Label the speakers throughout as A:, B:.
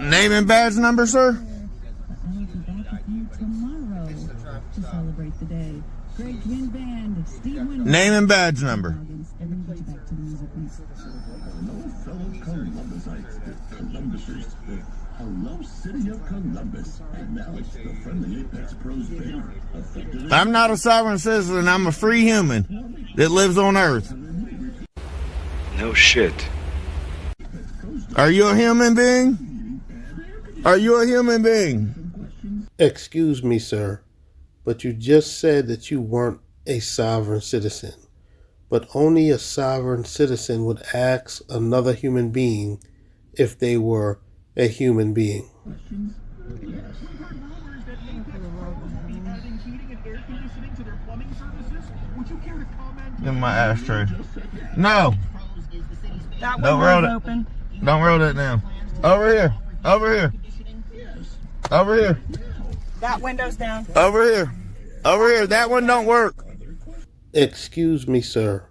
A: Name and badge number, sir? Name and badge number.
B: Hello, City of Columbus. Acknowledge the friendly Apex Pros banner.
A: I'm not a sovereign citizen. I'm a free human that lives on Earth.
C: No shit.
A: Are you a human being? Are you a human being?
D: Excuse me, sir, but you just said that you weren't a sovereign citizen. But only a sovereign citizen would ask another human being if they were a human being.
A: Give me my ashtray. No.
E: That
A: Don't roll it.
E: open.
A: Don't roll that down. Over here. Over here. Over here.
E: That window's down.
A: Over here. Over here. That one don't work.
D: Excuse me, sir,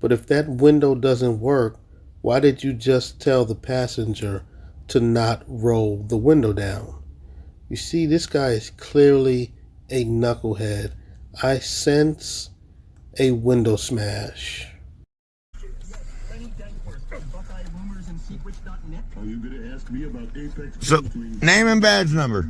D: but if that window doesn't work, why did you just tell the passenger to not roll the window down? You see, this guy is clearly a knucklehead. I sense a window smash.
B: Are you going to ask me about Apex?
A: So, name and badge number.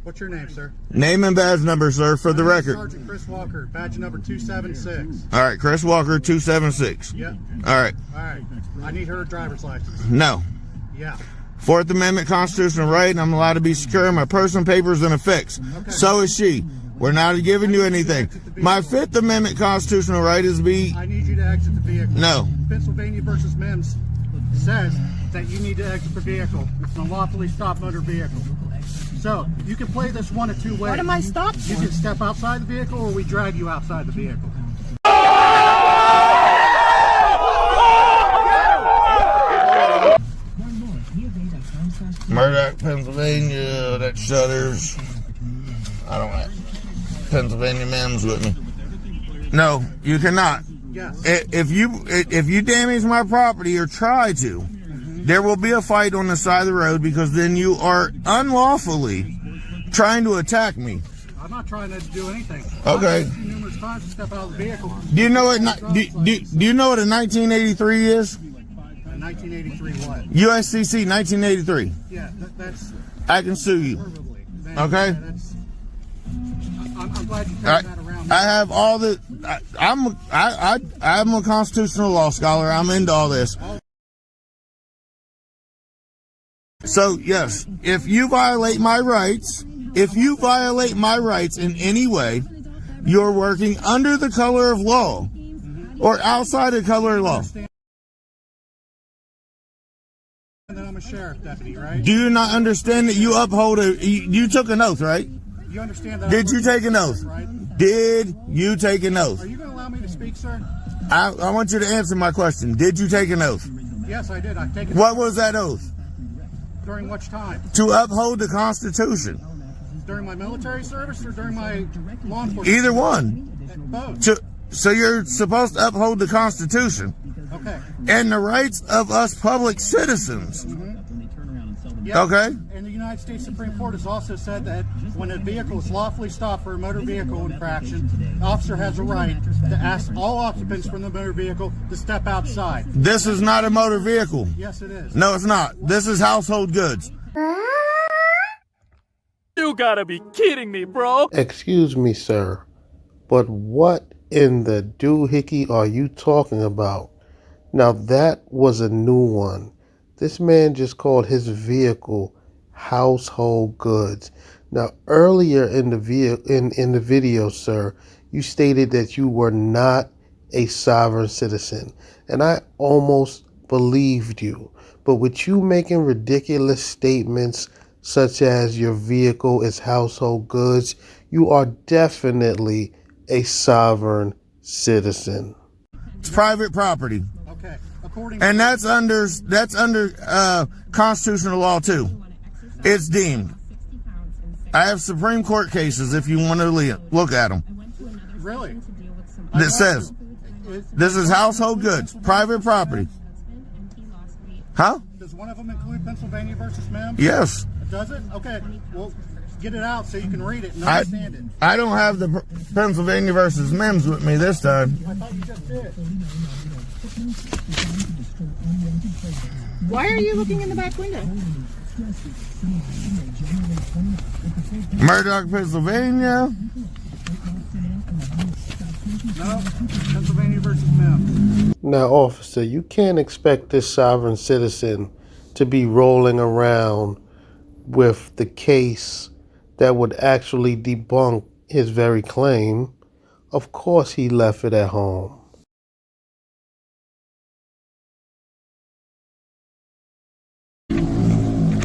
F: What's your name, sir?
A: Name and badge number, sir, for the record.
F: Sergeant Chris Walker, badge number 276.
A: All right, Chris Walker, 276.
F: Yep.
A: All right.
F: All right. I need her driver's license.
A: No.
F: Yeah.
A: Fourth Amendment constitutional right, and I'm allowed to be secure. My personal papers in effect.
F: Okay.
A: So is she. We're not giving you anything. My Fifth Amendment constitutional right is to be...
F: I need you to exit the vehicle.
A: No.
F: Pennsylvania versus Mims says that you need to exit the vehicle. It's an unlawfully stopped motor vehicle. So, you can play this one of two ways.
E: What am I stopped for?
F: You can step outside the vehicle or we drag you outside the vehicle.
A: Murdoch, Pennsylvania, that shutters. I don't have Pennsylvania Mims with me. No, you cannot.
F: Yes.
A: If you damage my property or try to, there will be a fight on the side of the road because then you are unlawfully trying to attack me.
F: I'm not trying to do anything.
A: Okay.
F: I've asked you numerous times to step out of the vehicle.
A: Do you know what? Do you know what a 1983 is?
F: 1983 what?
A: USCC 1983.
F: Yeah, that's
A: I can sue you.
F: verbally.
A: Okay.
F: I'm glad you turned that around.
A: I have all the. I'm a constitutional law scholar. I'm into all this. So yes, if you violate my rights, in any way, you're working under the color of law or outside the color of law.
F: And then I'm a sheriff deputy, right?
A: Do you not understand that you uphold you took an oath, right?
F: You understand that?
A: Did you take an oath?
F: Right?
A: Did you take an oath?
F: Are you going to allow me to speak, sir?
A: I want you to answer my question. Did you take an oath?
F: Yes, I did. I've taken.
A: What was that oath?
F: During which time?
A: To uphold the Constitution.
F: During my military service or during my law enforcement?
A: Either one.
F: Both.
A: So you're supposed to uphold the Constitution.
F: Okay.
A: And the rights of us public citizens.
F: Yeah.
A: Okay?
F: And the United States Supreme Court has also said that when a vehicle is lawfully stopped for a motor vehicle infraction, the officer has a right to ask all occupants from the motor vehicle to step outside.
A: This is not a motor vehicle.
F: Yes, it is.
A: No, it's not. This is household goods.
G: You gotta be kidding me, bro.
D: Excuse me, sir, but what in the doohickey are you talking about? Now that was a new one. This man just called his vehicle household goods. Now earlier in the video, sir, you stated that you were not a sovereign citizen, and I almost believed you. But with you making ridiculous statements such as your vehicle is household goods, you are definitely a sovereign citizen.
A: It's private property.
F: Okay. According
A: And that's under constitutional law too. It's deemed. I have Supreme Court cases if you want to look at them.
F: Really?
A: That says This is household goods, private property. Huh?
F: Does one of them include Pennsylvania versus Mem?
A: Yes.
F: Does it? Okay. Well, get it out so you can read it and understand it.
A: I don't have the Pennsylvania versus Mims with me this time.
F: I thought you just did.
E: Why are you looking in the back window?
A: Murdoch, Pennsylvania.
F: No, Pennsylvania versus Mem.
D: Now, officer, you can't expect this sovereign citizen to be rolling around with the case that would actually debunk his very claim. Of course he left it at home.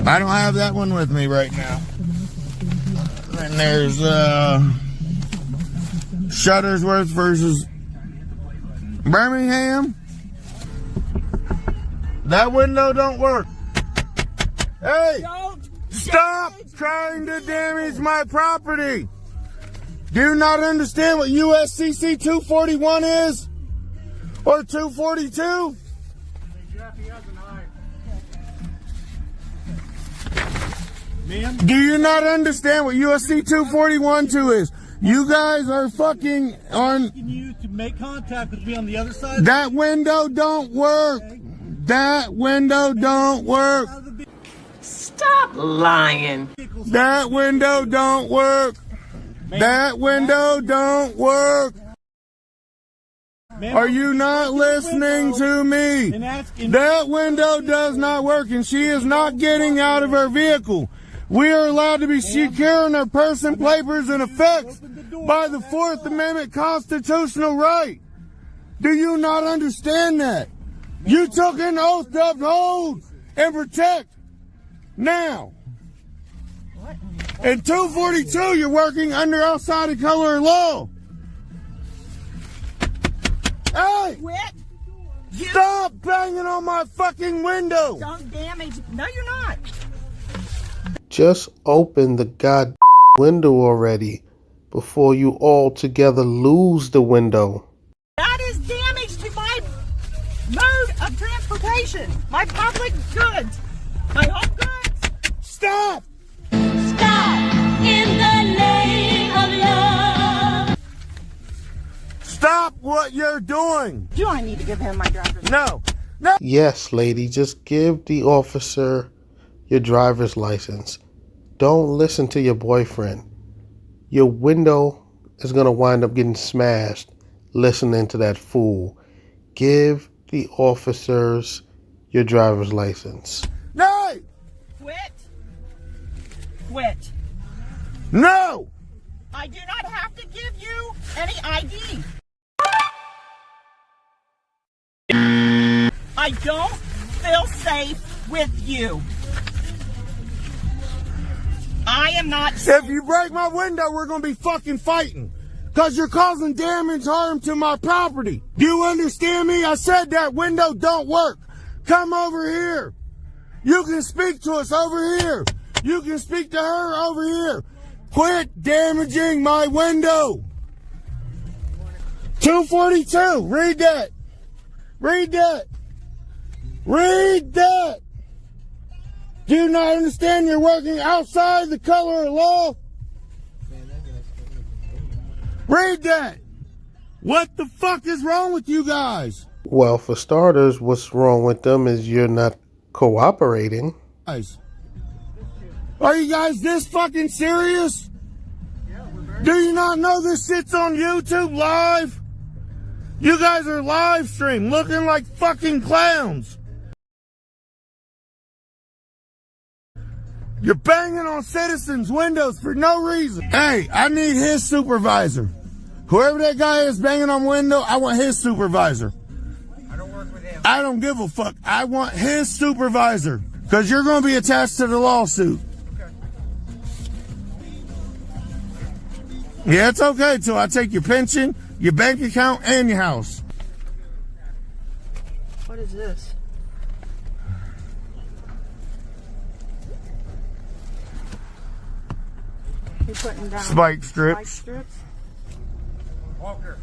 A: I don't have that one with me right now. And there's Shuttersworth versus Birmingham. That window don't work. Hey, stop trying to damage my property. Do you not understand what USCC 241 is? Or 242? Do you not understand what USC 241-2 is? You guys are fucking on.
F: You to make contact with me on the other side.
A: That window don't work. That window don't work.
E: Stop lying.
A: That window don't work. That window don't work. Are you not listening to me? That window does not work, and she is not getting out of her vehicle. We are allowed to be securing our person, papers, and effects by the Fourth Amendment constitutional right. Do you not understand that? You took an oath to uphold and protect. Now, in 242, you're working under outside of color of law. Hey!
E: Quit.
A: Stop banging on my fucking window!
E: Don't damage. No, you're not.
D: Just open the god window already before you altogether lose the window.
E: That is damage to my mode of transportation. My public goods. My home goods.
A: Stop!
H: Stop in the name of love.
A: Stop what you're doing!
E: Do I need to give him my driver's
A: No. No!
D: Yes, lady, just give the officer your driver's license. Don't listen to your boyfriend. Your window is going to wind up getting smashed listening to that fool. Give the officers your driver's license.
A: No!
E: Quit. Quit.
A: No!
E: I do not have to give you any ID. I don't feel safe with you. I am not safe.
A: If you break my window, we're going to be fucking fighting. Because you're causing damage, harm to my property. Do you understand me? I said that window don't work. Come over here. You can speak to us over here. You can speak to her over here. Quit damaging my window. 242. Read that. Read that. Read that. Do you not understand you're working outside the color of law? Read that. What the fuck is wrong with you guys?
D: Well, for starters, what's wrong with them is you're not cooperating.
A: Guys, are you guys this fucking serious? Do you not know this shit's on YouTube live? You guys are live stream looking like fucking clowns. You're banging on citizens' windows for no reason. Hey, I need his supervisor. Whoever that guy is banging on window, I want his supervisor.
F: I don't work with him.
A: I don't give a fuck. I want his supervisor. Because you're going to be attached to the lawsuit.
F: Okay.
A: Yeah, it's okay till I take your pension, your bank account, and your house.
E: What is this? You're putting down
A: Spike strips.
E: spike strips?
F: Walker.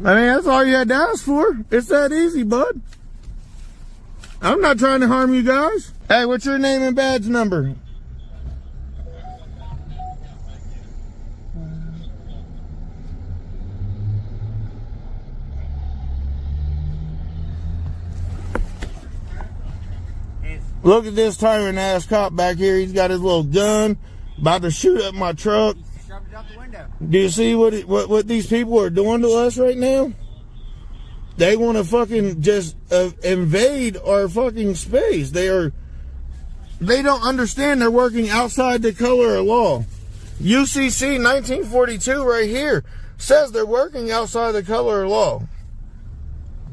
A: I mean, that's all you had to ask for. It's that easy, bud. I'm not trying to harm you guys. Hey, what's your name and badge number? Look at this tyrant ass cop back here. He's got his little gun, about to shoot up my truck.
I: Shoved it out the window.
A: Do you see what these people are doing to us right now? They want to fucking just invade our fucking space. They don't understand they're working outside the color of law. UCC 1942 right here says they're working outside the color of law.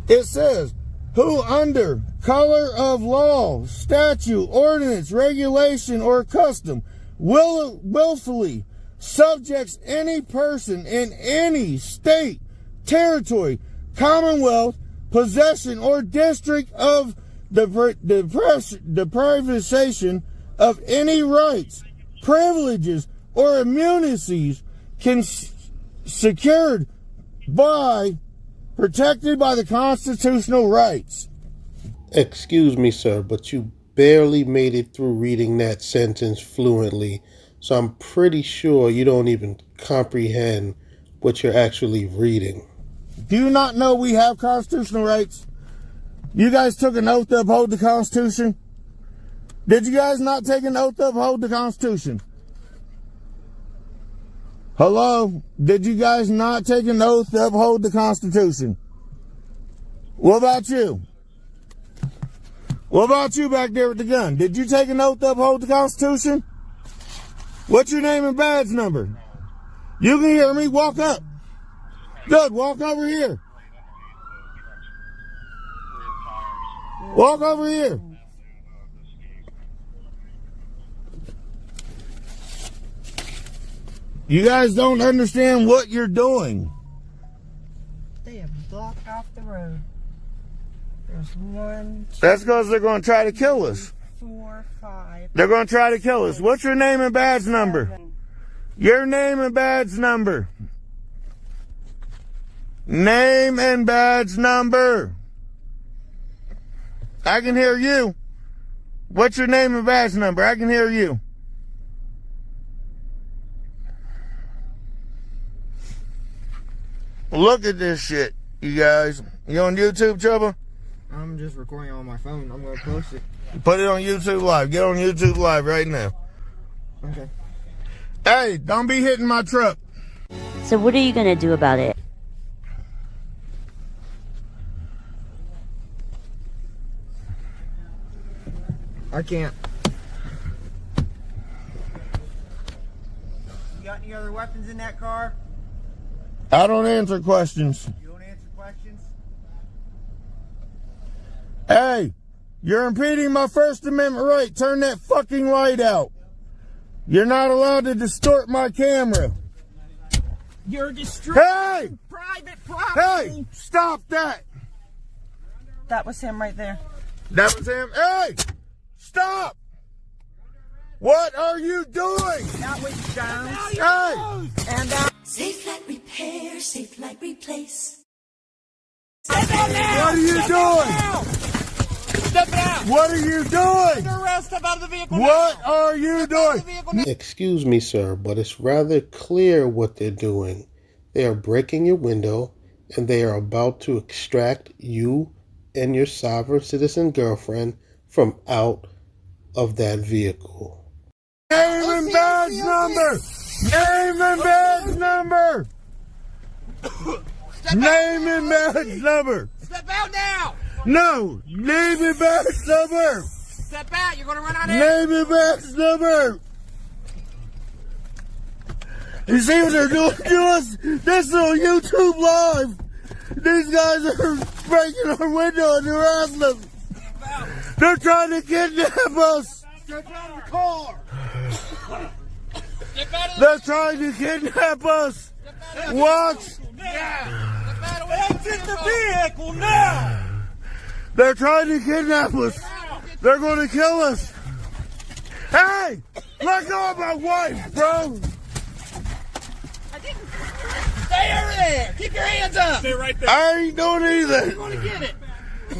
A: It says, who under color of law, statute, ordinance, regulation, or custom willfully subjects any person in any state, territory, commonwealth, possession, or district of the deprivation of any rights, privileges, or immunities secured by, protected by the constitutional rights.
D: Excuse me, sir, but you barely made it through reading that sentence fluently, so I'm pretty sure you don't even comprehend what you're actually reading.
A: Do you not know we have constitutional rights? You guys took an oath to uphold the Constitution? Did you guys not take an oath to uphold the Constitution? Hello? Did you guys not take an oath to uphold the Constitution? What about you? What about you back there with the gun? Did you take an oath to uphold the Constitution? What's your name and badge number? You can hear me. Walk up. Good. Walk over here. Walk over here. You guys don't understand what you're doing.
E: They have blocked off the road. There's 1, 2,
A: That's because they're going to try to kill us.
E: 4, 5.
A: They're going to try to kill us. What's your name and badge number?
E: 7.
A: Your name and badge number. Name and badge number. I can hear you. What's your name and badge number? I can hear you. Look at this shit, you guys. You on YouTube, Chubba?
I: I'm just recording on my phone. I'm going to post it.
A: Put it on YouTube Live. Get on YouTube Live right now.
I: Okay.
A: Hey, don't be hitting my truck.
J: So what are you going to do about it?
I: I can't. You got any other weapons in that car?
A: I don't answer questions.
I: You don't answer questions?
A: Hey, you're impeding my First Amendment right. Turn that fucking light out. You're not allowed to distort my camera.
E: You're destroying
A: Hey!
E: private property.
A: Hey, stop that.
E: That was him right there.
A: That was him. Hey, stop. What are you doing?
E: That was Jones.
A: Hey,
E: And
H: Safelight repair, safelight replace.
A: what are you doing?
E: step out.
A: What are you doing?
E: Step out of the vehicle.
A: What are you doing?
D: Excuse me, sir, but it's rather clear what they're doing. They are breaking your window, and they are about to extract you and your sovereign citizen girlfriend from out of that vehicle.
A: Name and badge number. Name and badge number. Name and badge number.
E: Step out now.
A: No, name and badge number.
E: Step out. You're going to run out of here.
A: Name and badge number. You see what they're doing to us? This is on YouTube Live. These guys are breaking our window and harassing us. They're trying to kidnap us.
E: Step out of the car.
A: They're trying to kidnap us. Watch.
E: Exit the vehicle now.
A: They're trying to kidnap us. They're going to kill us. Hey, let go of my wife, bro.
E: Stay over there. Keep your hands up.
G: Stay right there.
A: I ain't doing anything.
E: You're going to get it.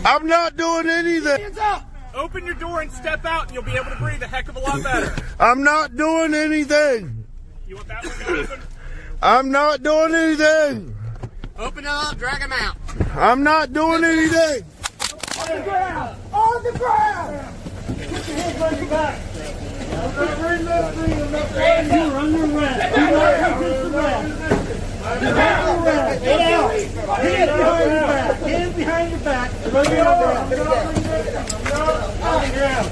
A: I'm not doing anything.
E: Hands up.
G: Open your door and step out, and you'll be able to breathe a heck of a lot better.
A: I'm not doing anything.
G: You want that window open?
A: I'm not doing anything.
I: Open it up, drag him out.
A: I'm not doing anything.
E: On the ground. On the ground. Put your hands on your back. You are under arrest. Do not resist arrest. You're under arrest. Get out. Hands behind your back. Hands behind your back. Run your arm. On the ground.